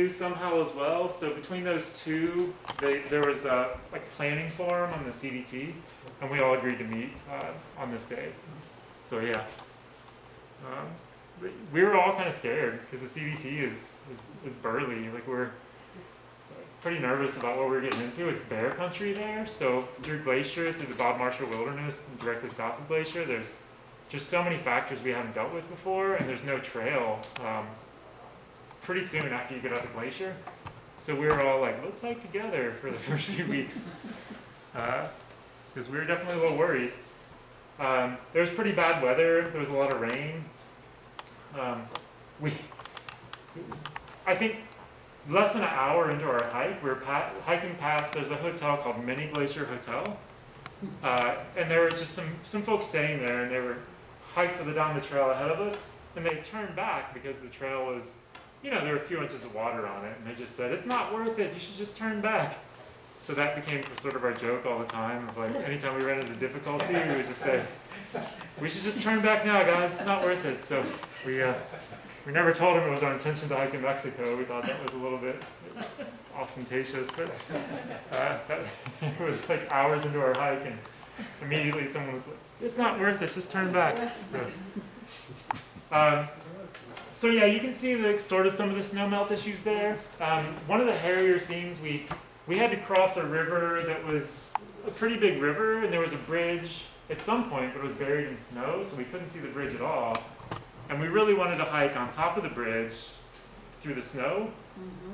canoe somehow as well. So between those two, there was a like planning forum on the CDT, and we all agreed to meet on this day. So yeah, we were all kind of scared because the CDT is burly. Like we're pretty nervous about what we're getting into. It's bear country there, so through Glacier, through the Bob Marshall Wilderness, and directly south of Glacier, there's just so many factors we haven't dealt with before, and there's no trail pretty soon after you get out of Glacier. So we were all like, let's hike together for the first few weeks, because we were definitely a little worried. There was pretty bad weather. There was a lot of rain. I think less than an hour into our hike, we were hiking past, there's a hotel called Mini Glacier Hotel. And there were just some folks staying there, and they were hiked down the trail ahead of us, and they turned back because the trail was, there were a few inches of water on it, and they just said, it's not worth it, you should just turn back. So that became sort of our joke all the time, of like, anytime we ran into difficulty, we would just say, we should just turn back now, guys, it's not worth it. So we never told them it was our intention to hike in Mexico. We thought that was a little bit ostentatious, but it was like hours into our hike, and immediately someone was like, it's not worth it, just turn back. So yeah, you can see sort of some of the snowmelt issues there. One of the hairier scenes, we had to cross a river that was a pretty big river, and there was a bridge at some point, but it was buried in snow, so we couldn't see the bridge at all. And we really wanted to hike on top of the bridge through the snow,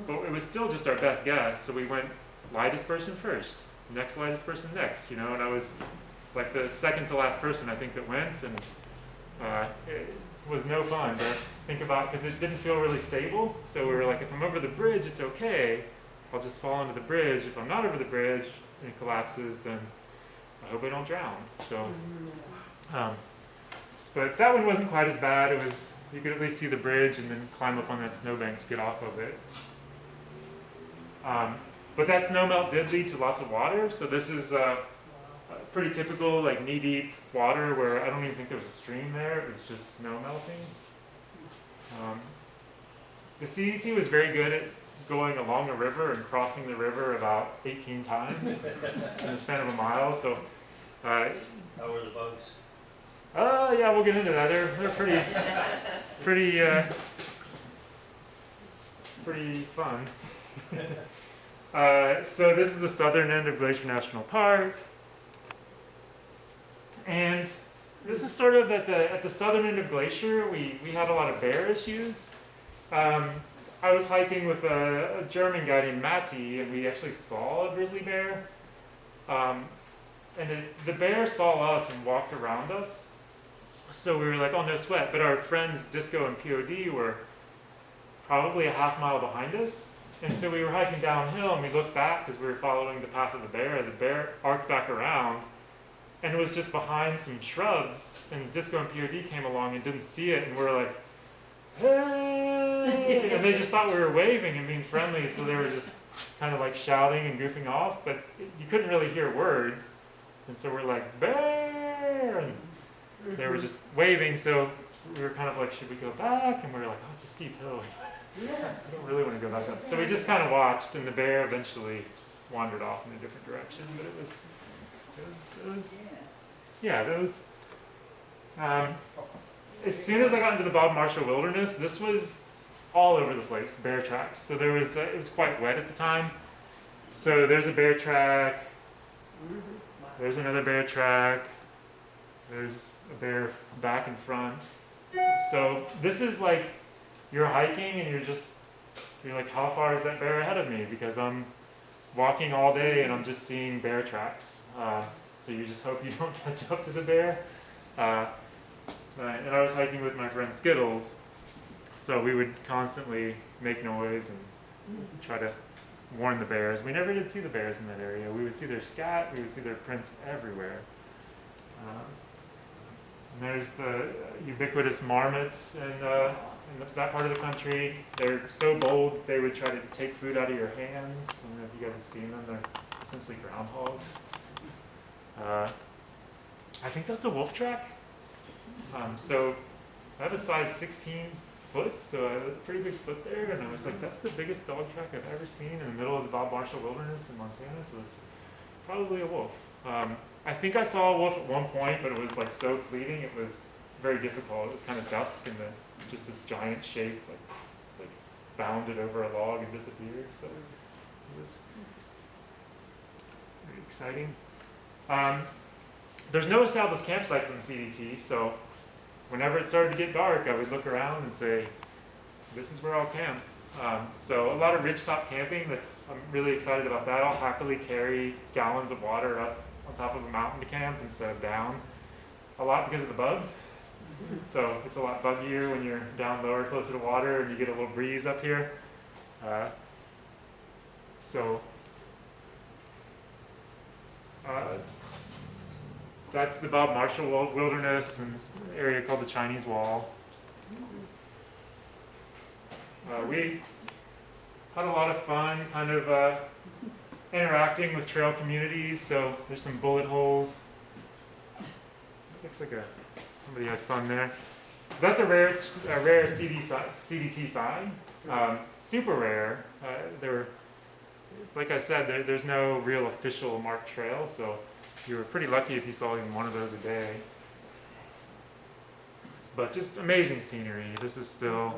but it was still just our best guess, so we went lightest person first, next lightest person next, and I was like the second to last person, I think, that went, and it was no fun to think about, because it didn't feel really stable. So we were like, if I'm over the bridge, it's okay, I'll just fall into the bridge. If I'm not over the bridge and it collapses, then I hope I don't drown. So, but that one wasn't quite as bad. It was, you could at least see the bridge and then climb up on that snowbank to get off of it. But that snowmelt did lead to lots of water. So this is pretty typical, like knee-deep water, where I don't even think there was a stream there. It was just snow melting. The CDT was very good at going along a river and crossing the river about 18 times in the span of a mile. So, how were the bugs? Yeah, we'll get into that. They're pretty fun. So this is the southern end of Glacier National Park. And this is sort of at the southern end of Glacier. We had a lot of bear issues. I was hiking with a German guy named Matti, and we actually saw a grizzly bear. And the bear saw us and walked around us. So we were like, oh, no sweat. But our friends Disco and POD were probably a half mile behind us. And so we were hiking downhill, and we looked back because we were following the path of the bear. The bear arced back around, and it was just behind some shrubs. And Disco and POD came along and didn't see it, and we were like, hey! And they just thought we were waving and being friendly, so they were just kind of like shouting and goofing off, but you couldn't really hear words. And so we're like, bear! And they were just waving, so we were kind of like, should we go back? And we were like, oh, it's a steep hill. I don't really want to go back up. So we just kind of watched, and the bear eventually wandered off in a different direction. But it was as soon as I got into the Bob Marshall Wilderness, this was all over the place, bear tracks. So there was, it was quite wet at the time. So there's a bear track, there's another bear track, there's a bear back and front. So this is like, you're hiking and you're like, how far is that bear ahead of me? Because I'm walking all day and I'm just seeing bear tracks. So you just hope you don't catch up to the bear. And I was hiking with my friend Skittles, so we would constantly make noise and try to warn the bears. We never did see the bears in that area. We would see their scat, we would see their prints everywhere. And there's the ubiquitous marmots in that part of the country. They're so bold, they would try to take food out of your hands. I don't know if you guys have seen them. They're essentially groundhogs. I think that's a wolf track. So I have a size 16 foot, so a pretty big foot there, and I was like, that's the biggest dog track I've ever seen in the middle of the Bob Marshall Wilderness in Montana, so it's probably a wolf. I think I saw a wolf at one point, but it was like so fleeting, it was very difficult. It was kind of dusk, and just this giant shape like bounded over a log and disappeared, so it was very exciting. There's no established campsites in CDT, so whenever it started to get dark, I would look around and say, this is where I'll camp. So a lot of ridgetop camping, I'm really excited about that. I'll happily carry gallons of water up on top of a mountain to camp instead of down. A lot because of the bugs. So it's a lot buggier when you're down lower, closer to water, and you get a little breeze up here. That's the Bob Marshall Wilderness and this area called the Chinese Wall. We had a lot of fun kind of interacting with trail communities, so there's some bullet holes. Looks like somebody had fun there. That's a rare CDT sign, super rare. Like I said, there's no real official marked trail, so you were pretty lucky if you saw even one of those a day. But just amazing scenery. This is still,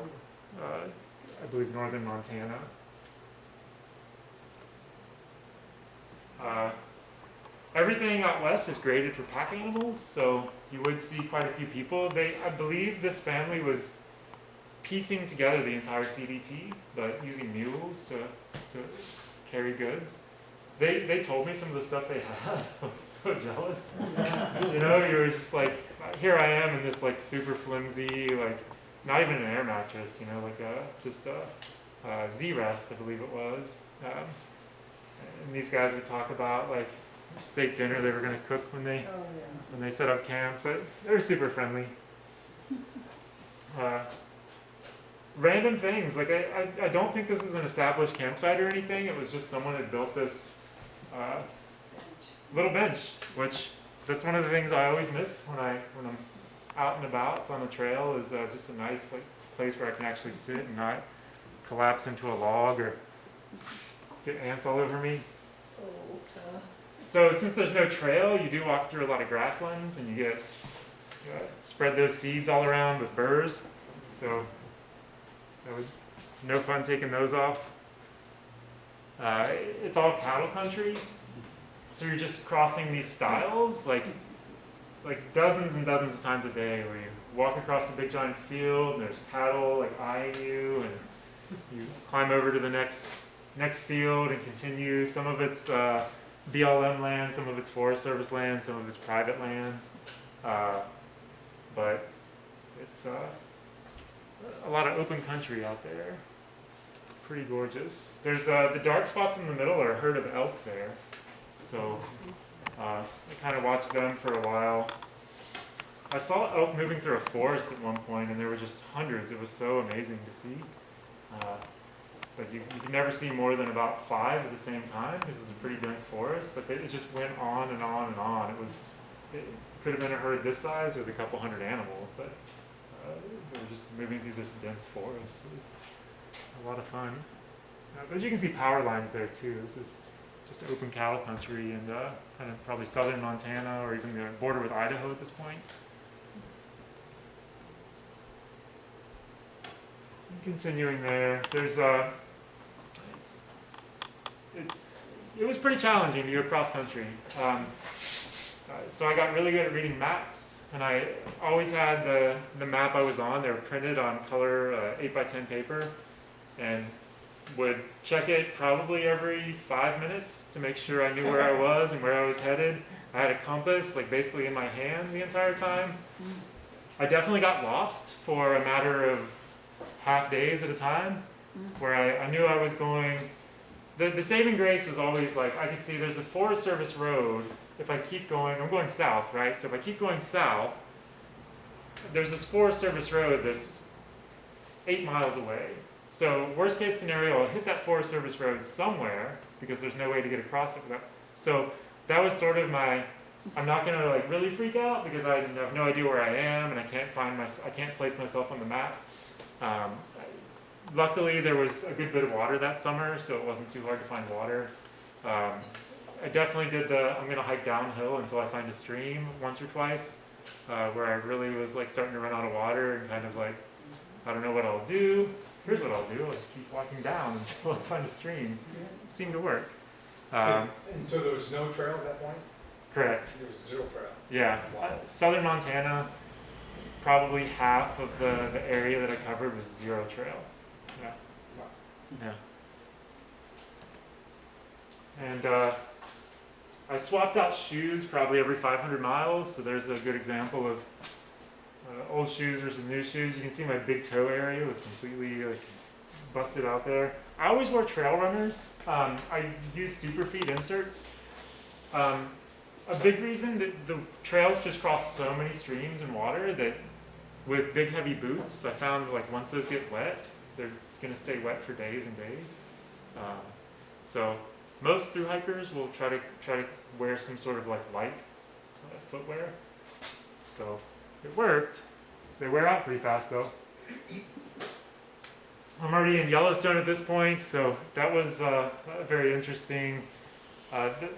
I believe, northern Montana. Everything out west is graded for pack animals, so you would see quite a few people. I believe this family was piecing together the entire CDT, but using mules to carry goods. They told me some of the stuff they had. I was so jealous. You know, you were just like, here I am in this like super flimsy, like not even an air mattress, you know, like just a Z-Rest, I believe it was. And these guys would talk about like steak dinner they were going to cook when they set up camp, but they were super friendly. Random things, like I don't think this is an established campsite or anything. It was just someone had built this little bench, which that's one of the things I always miss when I'm out and about on the trail is just a nice like place where I can actually sit and not collapse into a log or get ants all over me. So since there's no trail, you do walk through a lot of grasslands, and you get spread those seeds all around with burrs. So no fun taking those off. It's all cattle country, so you're just crossing these stiles like dozens and dozens of times a day, where you walk across the big giant field, and there's cattle like eyeing you, and you climb over to the next field and continue. Some of it's BLM land, some of it's Forest Service land, some of it's private land, but it's a lot of open country out there. It's pretty gorgeous. There's the dark spots in the middle are a herd of elk there, so I kind of watched them for a while. I saw elk moving through a forest at one point, and there were just hundreds. It was so amazing to see. But you can never see more than about 5 at the same time, because it was a pretty dense forest, but it just went on and on and on. It could have been a herd this size with a couple hundred animals, but they were just moving through this dense forest. It was a lot of fun. But you can see power lines there too. This is just open cattle country, and kind of probably southern Montana, or even the border with Idaho at this point. Continuing there, there's it was pretty challenging to go cross country. So I got really good at reading maps, and I always had the map I was on. They were printed on color 8x10 paper, and would check it probably every 5 minutes to make sure I knew where I was and where I was headed. I had a compass like basically in my hand the entire time. I definitely got lost for a matter of half days at a time, where I knew I was going. The saving grace was always like, I could see there's a Forest Service road. If I keep going, I'm going south, right? So if I keep going south, there's this Forest Service road that's 8 miles away. So worst case scenario, I'll hit that Forest Service road somewhere, because there's no way to get across it without. So that was sort of I'm not gonna like really freak out, because I have no idea where I am, and I can't place myself on the map. Luckily, there was a good bit of water that summer, so it wasn't too hard to find water. I definitely did I'm gonna hike downhill until I find a stream once or twice, where I really was like starting to run out of water and kind of like, I don't know what I'll do. Here's what I'll do, I'll just keep walking down until I find a stream. It seemed to work. And so there was no trail at that point? Correct. There was zero trail? Yeah. Southern Montana, probably half of the area that I covered was zero trail. Yeah. Wow. Yeah. And I swapped out shoes probably every 500 miles, so there's a good example of old shoes versus new shoes. You can see my big toe area was completely like busted out there. I always wore trail runners. I use Superfeet inserts. A big reason that the trails just cross so many streams and water that with big heavy boots, I found like once those get wet, they're gonna stay wet for days and days. So most thru hikers will try to wear some sort of like light footwear. So it worked. They wear out pretty fast though. I'm already in Yellowstone at this point, so that was very interesting.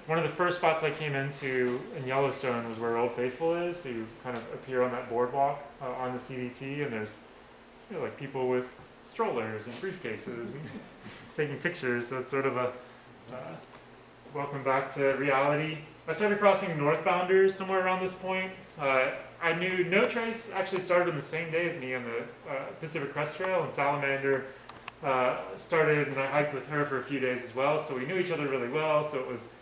One of the first spots I came into in Yellowstone was where Old Faithful is. So you kind of appear on that boardwalk on the CDT, and there's like people with strollers and briefcases and taking pictures. So it's sort of a welcome back to reality. I started crossing northbounders somewhere around this point. I knew No Trace actually started on the same day as me on the Pacific Crest Trail, and Salamander started, and I hiked with her for a few days as well, so we knew each other really well. So it was,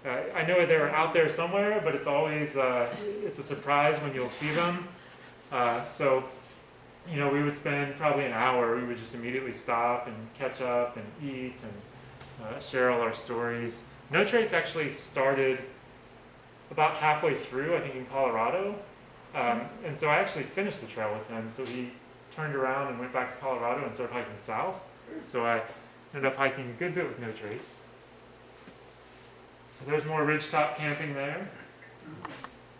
I know they were out there somewhere, but it's always, it's a surprise when you'll see them. So, you know, we would spend probably an hour, we would just immediately stop and catch up and eat and share all our stories. No Trace actually started about halfway through, I think in Colorado. And so I actually finished the trail with him. So he turned around and went back to Colorado and started hiking south. So I ended up hiking a good bit with No Trace. So there's more ridgetop camping there.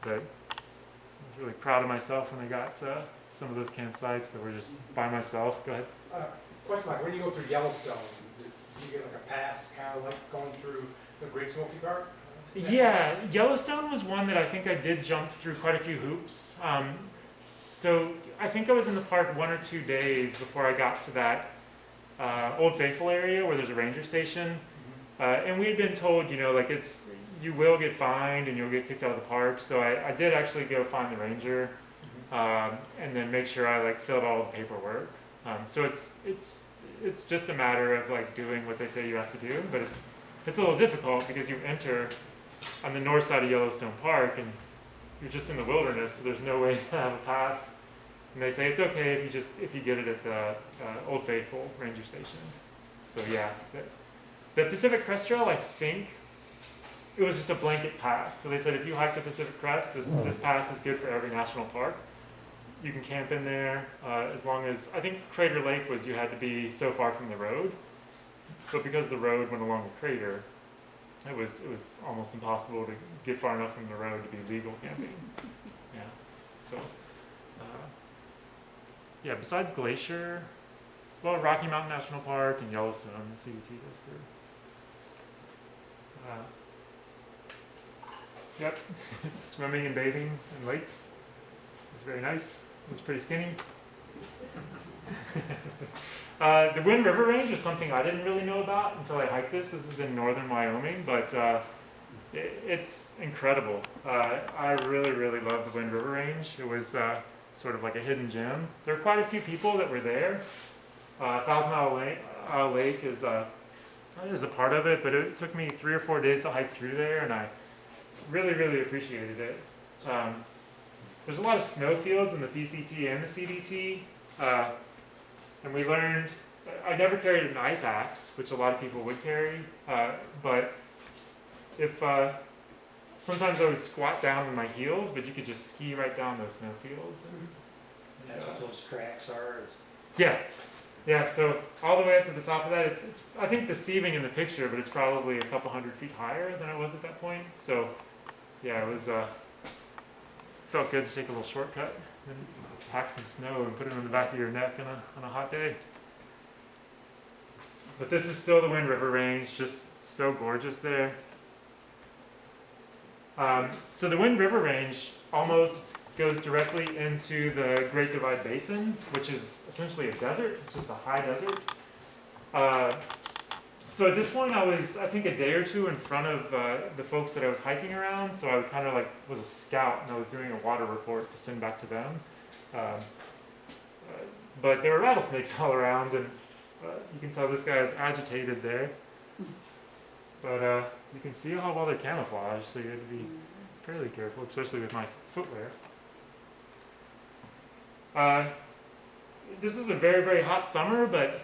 But I was really proud of myself when I got some of those campsites that were just by myself. Go ahead. Question, like when you go through Yellowstone, do you get like a pass, kind of like going through the Great Smoky Park? Yeah, Yellowstone was one that I think I did jump through quite a few hoops. So I think I was in the park 1 or 2 days before I got to that Old Faithful area where there's a ranger station. And we had been told, you know, like you will get fined and you'll get kicked out of the park. So I did actually go find the ranger and then make sure I like filled all the paperwork. So it's just a matter of like doing what they say you have to do, but it's a little difficult because you enter on the north side of Yellowstone Park and you're just in the wilderness, so there's no way to have a pass. And they say it's okay if you get it at the Old Faithful Ranger Station. So yeah, the Pacific Crest Trail, I think it was just a blanket pass. So they said if you hike the Pacific Crest, this pass is good for every national park. You can camp in there as long as, I think Crater Lake was you had to be so far from the road. But because the road went along the crater, it was almost impossible to get far enough from the road to be legal camping. Yeah. So, yeah. Besides Glacier, well, Rocky Mountain National Park and Yellowstone, the CDT goes through. Yep. Swimming and bathing in lakes. It's very nice. It was pretty skinny. The Wind River Range is something I didn't really know about until I hiked this. This is in northern Wyoming, but it's incredible. I really, really love the Wind River Range. It was sort of like a hidden gem. There were quite a few people that were there. Thousand Isle Lake is a part of it, but it took me 3 or 4 days to hike through there, and I really, really appreciated it. There's a lot of snowfields in the PCT and the CDT. And we learned, I never carried an ice axe, which a lot of people would carry, but if, sometimes I would squat down with my heels, but you could just ski right down those snowfields. And that's what those tracks are. Yeah, so all the way up to the top of that, it's I think deceiving in the picture, but it's probably a couple 100 feet higher than I was at that point. So yeah, it was, felt good to take a little shortcut. And pack some snow and put it on the back of your neck on a hot day. But this is still the Wind River Range, just so gorgeous there. So the Wind River Range almost goes directly into the Great Divide Basin, which is essentially a desert. It's just a high desert. So at this point, I think a day or two in front of the folks that I was hiking around. So I kind of like was a scout, and I was doing a water report to send back to them. But there were rattlesnakes all around, and you can tell this guy is agitated there. But you can see how well they're camouflaged, so you have to be fairly careful, especially with my footwear. This was a very, very hot summer, but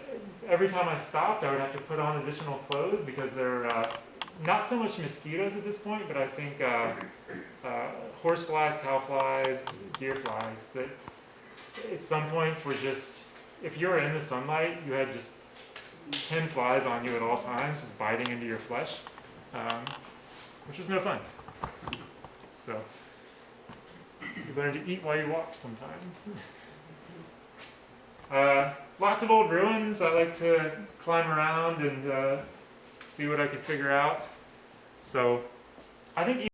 every time I stopped, I would have to put on additional clothes because there are not so much mosquitoes at this point, but I think horse flies, cow flies, deer flies, that at some points were just, if you were in the sunlight, you had just 10 flies on you at all times, just biting into your flesh, which was no fun. So, you learn to eat while you walk sometimes. Lots of old ruins. I like to climb around and see what I can figure out. So, I think